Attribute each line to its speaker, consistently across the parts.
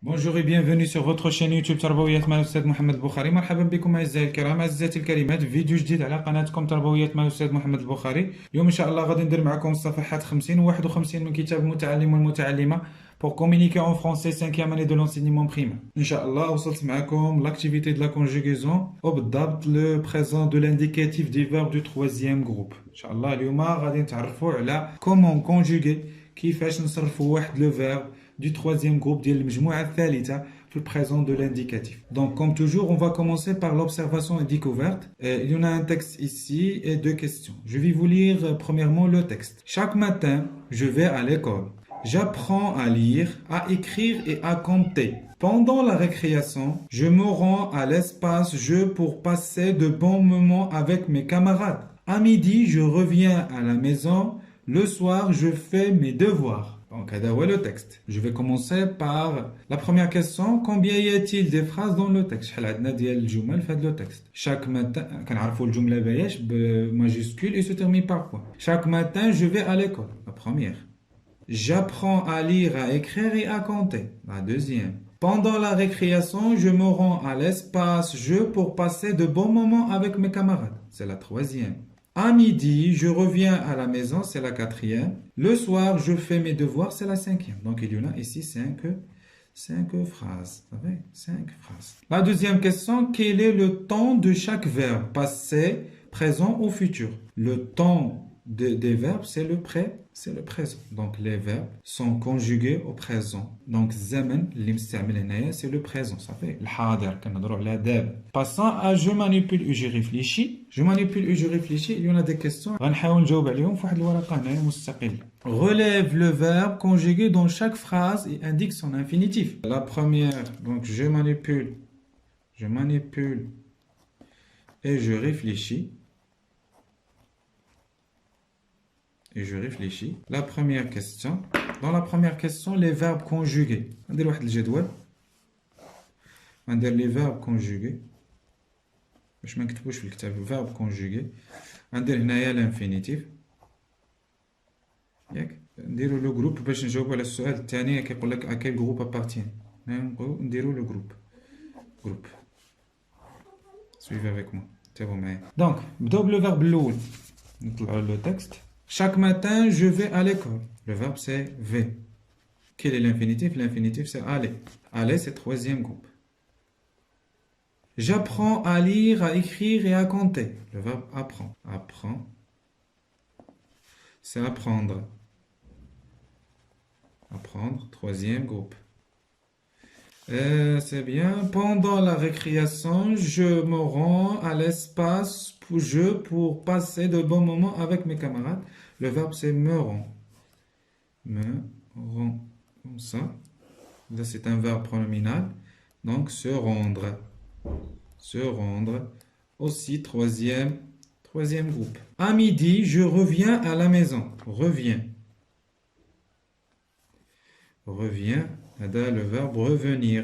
Speaker 1: Bonjour et bienvenue sur votre chaîne يوتيوب تربويات مع الأستاذ محمد البخاري. مرحبا بكم أعزائي الكرام، أعزائي الكريمات، فيديو جديد على قناتكم تربويات مع الأستاذ محمد البخاري. اليوم إن شاء الله غادي ندير معكم الصفحات 50 و 51 من كتاب المتعلم والمتعلمة pour communiquer en français 5e année de l'enseignement primaire. إن شاء الله وصلت معكم l'activité de la conjugaison وبالضبط le présent de l'indicatif des verbes du troisième groupe. إن شاء الله اليوم غادي نتعرفوا على comment conjuguer، كيفاش نصرفوا واحد le verbe du troisième groupe ديال المجموعة الثالثة في le présent de l'indicatif. Donc comme toujours, on va commencer par l'observation et découverte. Il y en a un texte ici et deux questions. Je vais vous lire premièrement le texte. Chaque matin, je vais à l'école. J'apprends à lire, à écrire et à compter. Pendant la récréation, je me rends à l'espace jeu pour passer de bons moments avec mes camarades. À midi, je reviens à la maison. Le soir, je fais mes devoirs. Donc, هذا هو le texte. Je vais commencer par la première question. Combien y a-t-il des phrases dans le texte؟ شحال عندنا ديال الجمل في هذا le texte. Chaque matin, كنعرفوا الجملة باياش بماجيسكول et se termine par quoi. Chaque matin, je vais à l'école. La première. J'apprends à lire, à écrire et à compter. La deuxième. Pendant la récréation, je me rends à l'espace jeu pour passer de bons moments avec mes camarades. C'est la troisième. À midi, je reviens à la maison, c'est la quatrième. Le soir, je fais mes devoirs, c'est la cinquième. Donc, il y en a ici cinq phrases. Vous savez, 5 phrases. La deuxième question, quel est le temps de chaque verbe, passé, présent ou futur? Le temps des verbes, c'est le présent. Donc, les verbes sont conjugués au présent. Donc, زمن اللي مستعمل هنايا c'est le présent. Ça fait الحاضر كنهضروا على دابا. Passons à je manipule et je réfléchis. Je manipule et je réfléchis. Il y en a des questions. غنحاول نجاوب عليهم في واحد الورقة هنايا مستقلة. Relève le verbe conjugué dans chaque phrase et indique son infinitif. La première, donc je manipule et je réfléchis. Et je réfléchis. La première question. Dans la première question, les verbes conjugués. On va واحد الجدول. On va les verbes conjugués. باش ما نكتبوش في الكتاب verbe conjugué. ندير هنايا l'infinitif. ياك نديرو لو جروب باش نجاوبو على السؤال الثاني كيقول لك à quel groupe appartient. نديرو لو groupe. Suivez avec moi. تابعوا معايا. Donc, نبداو بالو verbe الاول. نطلعوا لو texte. Chaque matin, je vais à l'école. Le verbe, c'est V. Quel est l'infinitif? L'infinitif, c'est aller. Aller, c'est troisième groupe. J'apprends à lire, à écrire et à compter. Le verbe apprend. Apprend, c'est apprendre. Apprendre, troisième groupe. C'est bien. Pendant la récréation, je me rends à l'espace pour passer de bons moments avec mes camarades. Le verbe, c'est me rend. Me rend. Comme ça. Là, c'est un verbe pronominal. Donc, se rendre. Se rendre. Aussi, troisième groupe. À midi, je reviens à la maison. Reviens. Reviens. Le verbe revenir.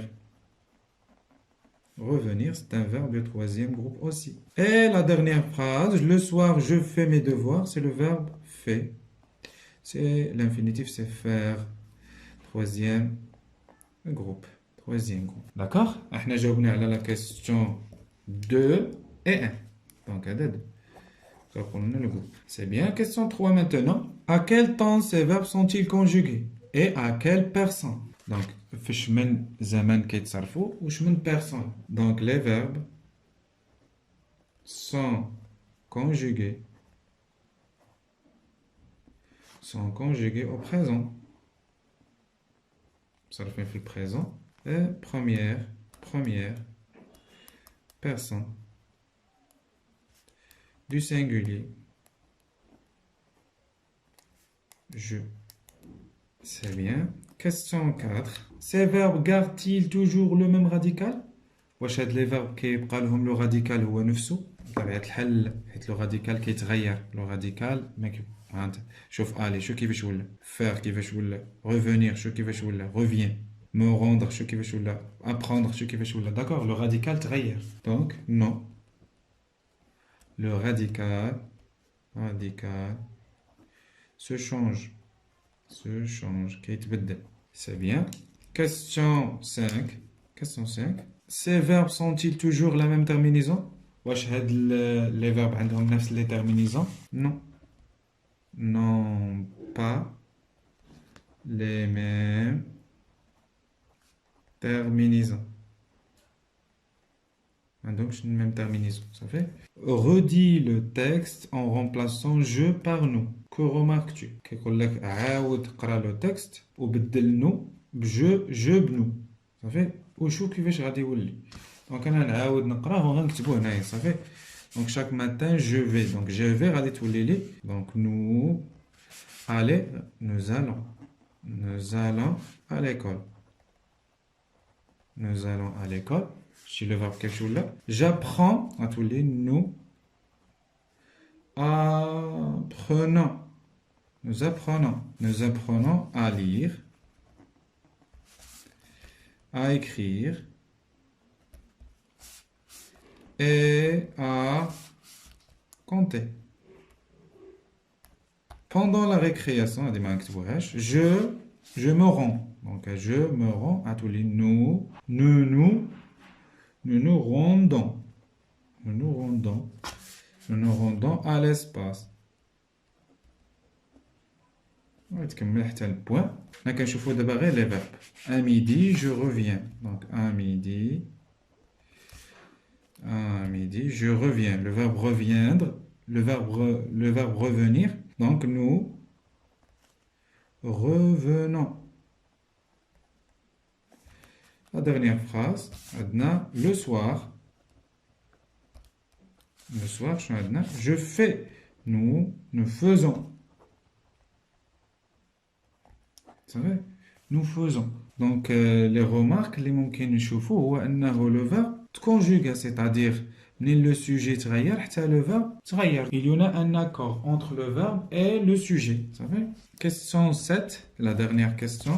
Speaker 1: Revenir, c'est un verbe de troisième groupe aussi. Et la dernière phrase, le soir, je fais mes devoirs, c'est le verbe fait. C'est l'infinitif, c'est faire. Troisième groupe. Troisième groupe. D'accord? احنا جاوبنا على la question 2 et 1. Donc, هذا 2. Le groupe. C'est bien. Question 3 maintenant. À quel temps ces verbes sont-ils conjugués? Et à quelle personne? Donc, فاش من زمان كيتصرفوا وش من personne. Donc, les verbes sont conjugués au présent. Ça le fait le présent. Et première personne du singulier. Je. C'est bien. Question 4. Ces verbes gardent-ils toujours le même radical? واش هاد لي فيرب كيبقى لهم لو راديكال هو نفسه؟ بطبيعة الحال حيت لو راديكال كيتغير. لو راديكال ما هانت شوف الي شو كيفاش ولا فير كيفاش ولا revenir شو كيفاش ولا revient me rendre شو كيفاش ولا apprendre شو كيفاش ولا داكور لو راديكال تغير. Donc non. Le radical se change كيتبدل. C'est bien. Question 5. Question 5. Ces verbes sont-ils toujours la même terminaison? واش هاد les verbes عندهم نفس les terminaisons? Non. Non, pas les mêmes terminaisons. Donc, c'est une même terminaison. Ça fait? Redis le texte en remplaçant je par nous. Que remarques-tu? كيقول لك عاود قرا le texte وبدل nous je بنو. Ça fait? وشو كيفاش غادي يولي. Donc انا نعاود نقراه وغنكتبو هنايا. Ça fait? Donc chaque matin je vais. Donc je vais غادي تولي لي. Donc nous nous allons à l'école. Nous allons à l'école. Si le verbe quelque chose là. J'apprends à tous les nous apprenons. Nous apprenons à lire, à écrire et à compter. Pendant la récréation, je me rends. Donc, je me rends à tous les nous rendons. Nous nous rendons à l'espace. غتكمل حتى البوان. حنا كنشوفوا دابا غير لي فيرب. À midi, je reviens. Donc, à midi, je reviens. Le verbe reviendre, le verbe revenir. Donc, nous revenons. La dernière phrase, le soir. Le soir, je fais. Nous faisons. C'est vrai? Nous faisons. Donc, les remarques, les ممكن نشوفوا هو أنه le verbe conjugué, c'est-à-dire le sujet تغير حتى le verbe تغير. Il y en a un accord entre le verbe et le sujet. Ça fait? Question 7, la dernière question.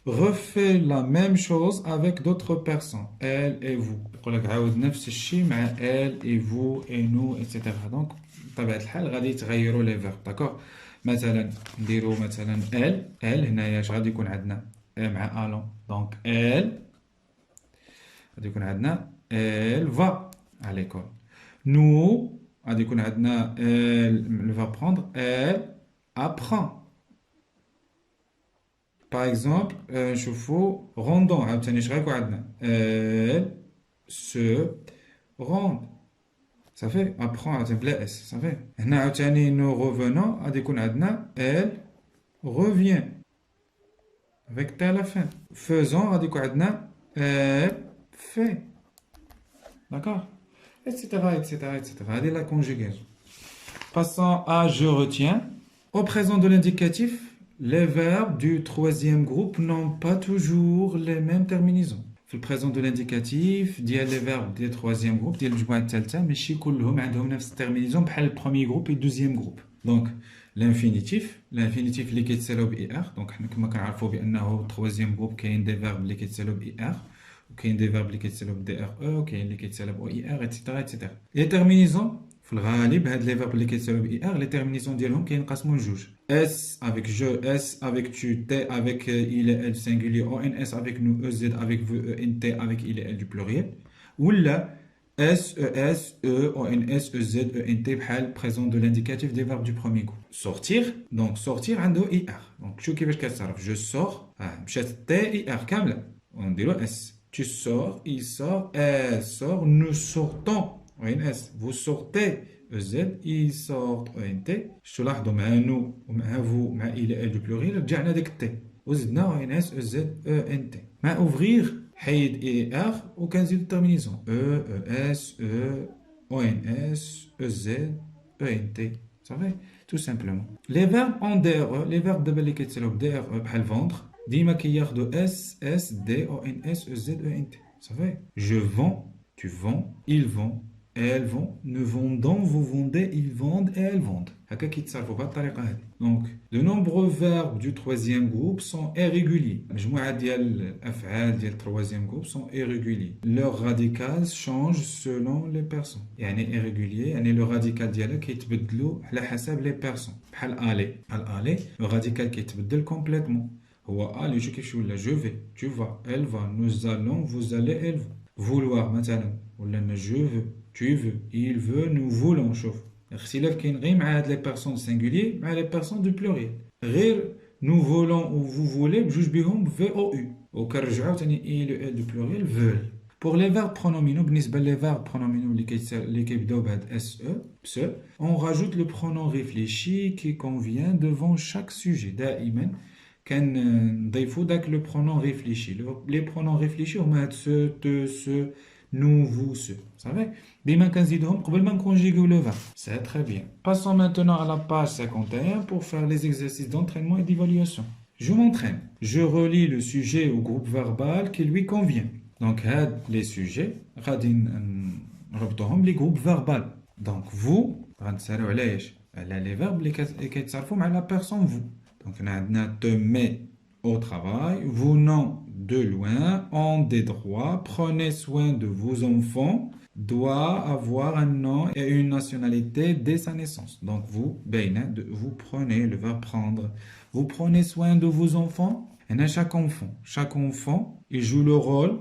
Speaker 1: Refais la même chose avec d'autres personnes. Elle et vous. يقول لك عاود نفس الشيء مع elle et vous et nous, etc. Donc, بطبيعة الحال غادي يتغيروا les verbes. D'accord? مثلا نديرو مثلا elle هنايا اش غادي يكون عندنا مع الون. دونك elle غادي يكون عندنا elle va à l'école. nous غادي يكون عندنا elle va prendre elle apprend. par exemple نشوفو rendons عاوتاني اش غيكون عندنا elle se rend. Ça fait apprend à bla s. Ça fait. هنا عاوتاني nous revenons غادي يكون عندنا elle revient avec t à la fin. Faisons غادي يكون عندنا elle fait. D'accord? Etc. هذه la conjugaison. Passons à je retiens. Au présent de l'indicatif, les verbes du troisième groupe n'ont pas toujours les mêmes terminaisons. في البريزون دو لانديكاتيف ديال لي فيرب ديال التروازيام جروب ديال الجموعه الثالثه ماشي كلهم عندهم نفس الترمينيزون بحال البروميي جروب و الدوزيام جروب. دونك الانفينيتيف اللي كيتسالوا باي ار. دونك حنا كما كنعرفوا بانه التروازيام جروب كاين دي فيرب اللي كيتسالوا باي ار وكاين دي فيرب اللي كيتسالوا بدي ار او وكاين اللي كيتسالوا باو اي ار ايتترا. لي ترمينيزون في الغالب هاد لي فيرب اللي كيتسالوا باي ار لي ترمينيزون ديالهم كينقسموا لجوج. S avec je, S avec tu, T avec il et elle singulier, ONS avec nous, EZ avec vous, ENT avec il et elle du pluriel. Ou là, S, ES, E, ONS, EZ, ENT, بحال présent de l'indicatif des verbes du premier groupe. Sortir, donc sortir عنده IR. Donc شو كيفاش كتصرف؟ Je sors, مشات T IR كاملة. On dit le S. Tu sors, il sort, elle sort, nous sortons. ONS, vous sortez. EZ, il sort ENT. شتو لاحظوا مع نو ومع فو مع إل إل دو بلوريل رجعنا داك التي وزدنا ONS EZ ENT. مع أوفغيغ حيد إي آر وكنزيدو الترمينيزون ES ONS EZ ENT. صافي تو سامبلومون. لي فيرب اون دي ار لي فيرب دابا اللي كيتسالو بدي ار بحال فوندر ديما كياخدو اس اس دي ONS EZ ENT. صافي. Je vends, tu vends, ils vont, elles vont, nous vendons, vous vendez, ils vendent et elles vendent. هكا كيتصرفوا بهذه الطريقه هذه. Donc de nombreux verbes du troisième groupe sont irréguliers. مجموعه ديال الافعال ديال التروازيام groupe sont irréguliers. Leur radical change selon les personnes. يعني irrégulier يعني لو راديكال ديالها كيتبدلوا على حسب لي بيرسون. بحال aller. بحال aller لو راديكال كيتبدل كومبليتمون. هو aller شو كيف شو ولا je vais tu vas elle va nous allons vous allez elle va vouloir مثلا ولا je veux tu veux il veut nous voulons شوف الاختلاف كاين غير مع هاد لي بيرسون سينغولير مع لي بيرسون دو بلوريال غير nous voulons ou vous voulez بجوج بهم في او يو وكنرجعوا ثاني اي لو ال دو بلوريال veulent. Pour les verbes pronominaux, بالنسبة les verbes pronominaux اللي كيبداو بهاد se, on rajoute le pronom réfléchi qui convient devant chaque sujet. دائما كنضيفوا داك le pronom réfléchi. Les pronoms réfléchis هما هاد se, te, ce, nous, vous, ce. Vous savez? بما كنزيدهم قبل ما نكونجيغيو le verbe. C'est très bien. Passons maintenant à la page 51 pour faire les exercices d'entraînement et d'évaluation. Je m'entraîne. Je relie le sujet au groupe verbal qui lui convient. Donc, les sujets, غادي نربطوهم les groupes verbal. Donc, vous, غنتسالوا على ايش؟ على les verbes اللي كيتصرفوا مع la personne vous. Donc, عندنا te met au travail, vous non de loin, ont des droits, prenez soin de vos enfants, doit avoir un nom et une nationalité dès sa naissance. Donc, vous, vous prenez le verbe prendre. Vous prenez soin de vos enfants. Et chaque enfant, il joue le rôle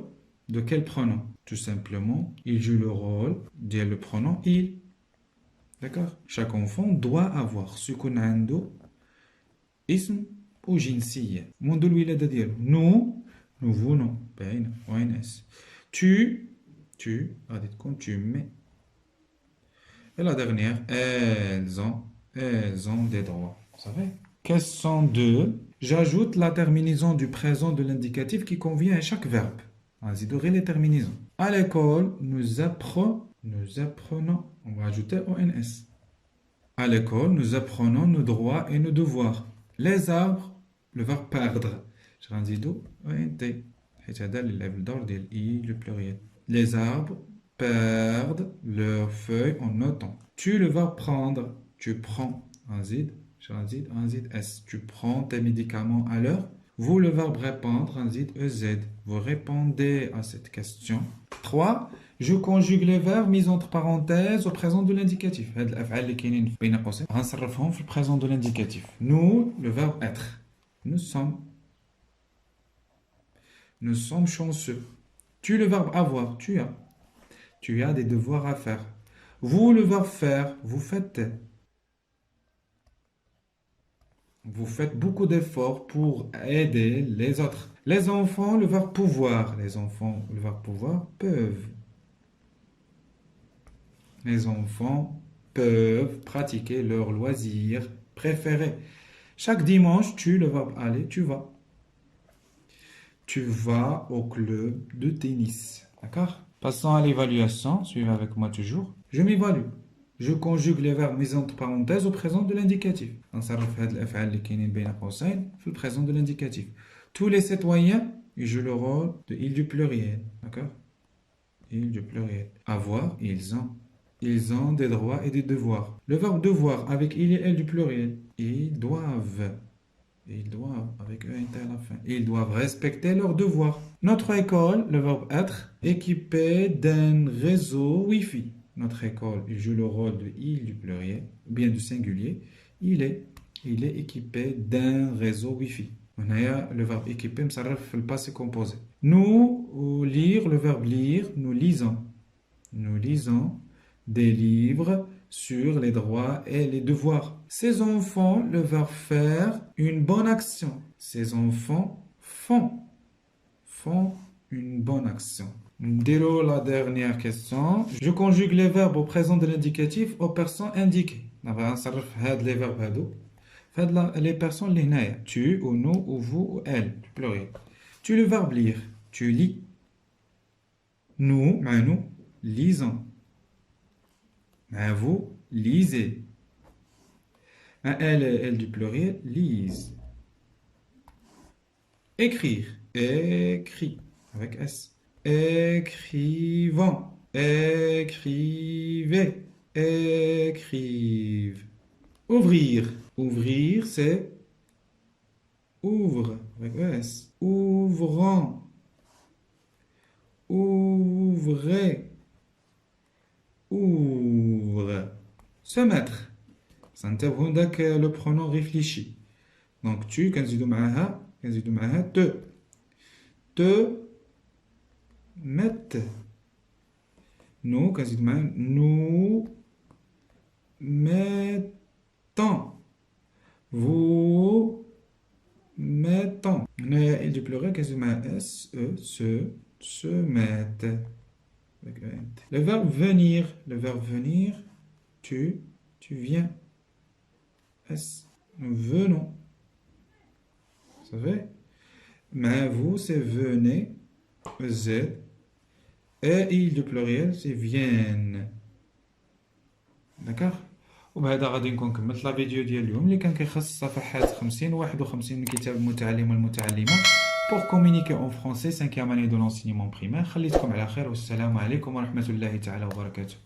Speaker 1: de quel pronom? Tout simplement, il joue le rôle de le pronom il. D'accord? Chaque enfant doit avoir ce qu'on a اسم وجنسية منذ الولادة ديالو. nous voulons باينة ONS. tu غادي تكون tu mets. Et la dernière, elles ont des droits. Vous savez? Question 2. J'ajoute la terminaison du présent de l'indicatif qui convient à chaque verbe. Vas-y, dorez les terminaisons. À l'école, nous apprenons. On va ajouter ONS. À l'école, nous apprenons nos droits et nos devoirs. Les arbres, le verbe perdre. Je rendis d'où ONT. Le pluriel. Les arbres perdent leurs feuilles en automne. Tu le verbe prendre. Tu prends. Vas-y, S. Tu prends tes médicaments à l'heure. Vous, le verbe répondre, EZ. Vous répondez à cette question. 3. Je conjugue les verbes mis entre parenthèses au présent de l'indicatif. هاد الأفعال اللي كاينين بين قوسين غنصرفهم في البريزون دو l'indicatif. Nous, le verbe être. Nous sommes chanceux. Tu, le verbe avoir. Tu as. Tu as des devoirs à faire. Vous, le verbe faire. Vous faites. Vous faites beaucoup d'efforts pour aider les autres. Les enfants, le verbe pouvoir. Les enfants, le verbe pouvoir, peuvent. Les enfants peuvent pratiquer leur loisir préféré. Chaque dimanche, tu, le verbe aller, tu vas. Tu vas au club de tennis. D'accord? Passons à l'évaluation. Suivez avec moi toujours. Je m'évalue. Je conjugue les verbes mis entre parenthèses au présent de l'indicatif. نصرف هاد الأفعال اللي كاينين بين قوسين في le présent de l'indicatif. Tous les citoyens ils jouent le rôle de il du pluriel. D'accord? Il du pluriel. Avoir, ils ont. Ils ont des droits et des devoirs. Le verbe devoir avec il et elle du pluriel. Ils doivent. Ils doivent avec ENT à la fin. Ils doivent respecter leurs devoirs. Notre école, le verbe être, équipée d'un réseau Wi-Fi. Notre école, il joue le rôle de il du pluriel, ou bien du singulier. Il est équipé d'un réseau Wi-Fi. On a le verbe équipé, le passé composé. Nous, lire, le verbe lire, nous lisons. Nous lisons des livres sur les droits et les devoirs. Ces enfants, le verbe faire, une bonne action. Ces enfants font une bonne action. Dès la dernière question. Je conjugue les verbes au présent de l'indicatif aux personnes indiquées. نصرف هاد les verbes هادو فهاد les personnes اللي هنايا. Tu ou nous ou vous ou elle. Pluriel. Tu, le verbe lire. Tu lis. Nous, مع nous, lisons. مع vous, lisez. مع elle du pluriel, lise. Écrire. Écrit. Avec S. Écrivons. Écrivez. Écrive. Ouvrir. Ouvrir, c'est ouvre. Avec ES. Ouvrons. Ouvrez. Ouvre. Se mettre. سنتبهوا داك le pronom réfléchi. Donc tu كنزيدو معاها كنزيدو معاها te. Te mettre. Nous كنزيدو معاها nous mettons. Vous mettons. هنايا il du pluriel كنزيدو معاها s e se mettent. Le verbe venir. Le verbe venir. Tu viens. Nous venons. Vous savez? Mais vous, c'est venez. Z. Et il du pluriel, c'est viennent. D'accord? وبهذا غادي نكون كملت لا فيديو ديال اليوم اللي كان كيخص الصفحات 50 و 51 من كتاب المتعلم والمتعلمة pour communiquer en français 5e année de l'enseignement primaire. خليتكم على خير والسلام عليكم ورحمة الله تعالى وبركاته.